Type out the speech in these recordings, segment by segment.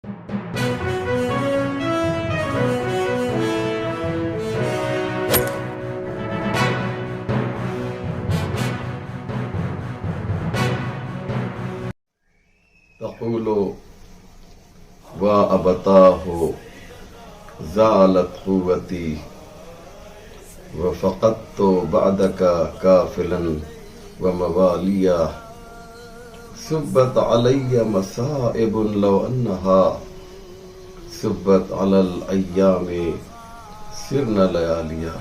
تقول وأبتاه زالت قوتي وفقدت بعدك كافلا ومواليا سبت علي مصائب لو أنها سبت على الأيام سرنا لياليا.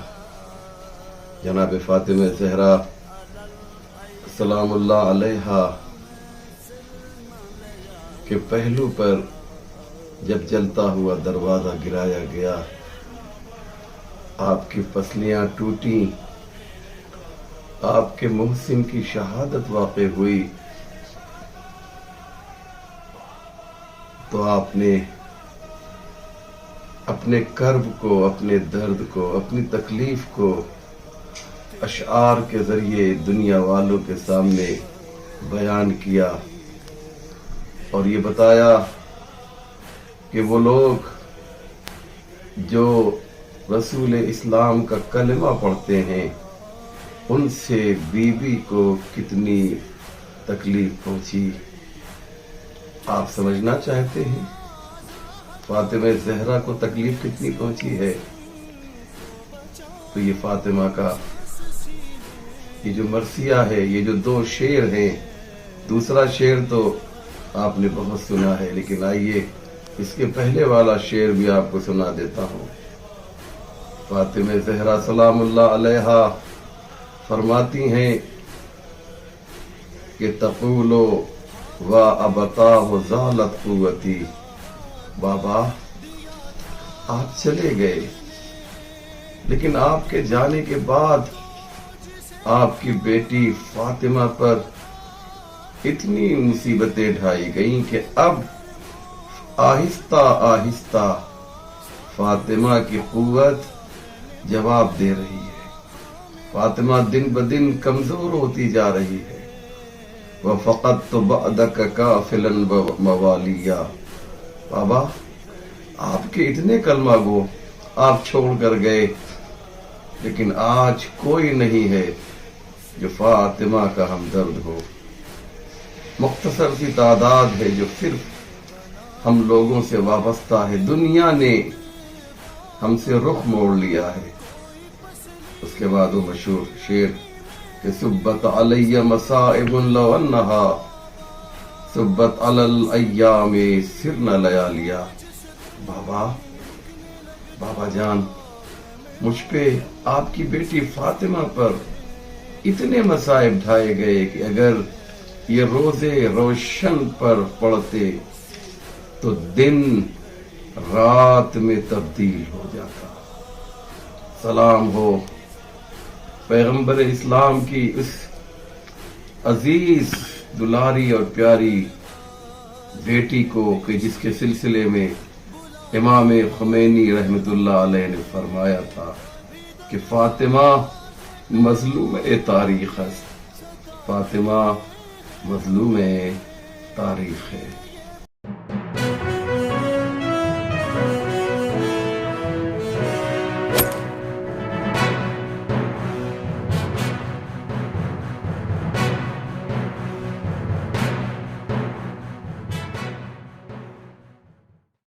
جناب فاطمہ زہرا سلام اللہ علیہا کے پہلو پر جب جلتا ہوا دروازہ گرایا گیا، آپ کی پسلیاں ٹوٹیں، آپ کے محسن کی شہادت واقع ہوئی، تو آپ نے اپنے کرب کو، اپنے درد کو، اپنی تکلیف کو اشعار کے ذریعے دنیا والوں کے سامنے بیان کیا اور یہ بتایا کہ وہ لوگ جو رسول اسلام کا کلمہ پڑھتے ہیں ان سے بی بی کو کتنی تکلیف پہنچی۔ آپ سمجھنا چاہتے ہیں فاطمہ زہرا کو تکلیف کتنی پہنچی ہے؟ تو یہ فاطمہ کا یہ جو مرثیہ ہے، یہ جو دو شعر ہیں، دوسرا شعر تو آپ نے بہت سنا ہے، لیکن آئیے اس کے پہلے والا شعر بھی آپ کو سنا دیتا ہوں۔ فاطمہ زہرا سلام اللہ علیہا فرماتی ہیں کہ تقول وابتاه زالت قوتی، بابا آپ چلے گئے، لیکن آپ کے جانے کے بعد آپ کی بیٹی فاطمہ پر اتنی مصیبتیں ڈھائی گئیں کہ اب آہستہ آہستہ فاطمہ کی قوت جواب دے رہی ہے، فاطمہ دن بدن کمزور ہوتی جا رہی ہے۔ وَفَقَدْتُ بَعْدَكَ كَافِلًا وَمَوَالِيًّا، بابا آپ کے اتنے کلمہ گو آپ چھوڑ کر گئے، لیکن آج کوئی نہیں ہے جو فاطمہ کا ہمدرد ہو۔ مختصر سی تعداد ہے جو صرف ہم لوگوں سے وابستہ ہے، دنیا نے ہم سے رخ موڑ لیا ہے۔ اس کے بعد وہ مشہور شعر کہ سبت علی مصائب لو انہا سبت علی الایام سرنا لیالیا، بابا جان مجھ پہ آپ کی بیٹی فاطمہ پر اتنے مصائب ڈھائے گئے کہ اگر یہ روزے روشن پر پڑتے تو دن رات میں تبدیل ہو جاتا۔ سلام ہو پیغمبر اسلام کی اس عزیز دلاری اور پیاری بیٹی کو کہ جس کے سلسلے میں امام خمینی رحمت اللہ علیہ نے فرمایا تھا کہ فاطمہ مظلوم تاریخ ہے، فاطمہ مظلوم تاریخ ہے۔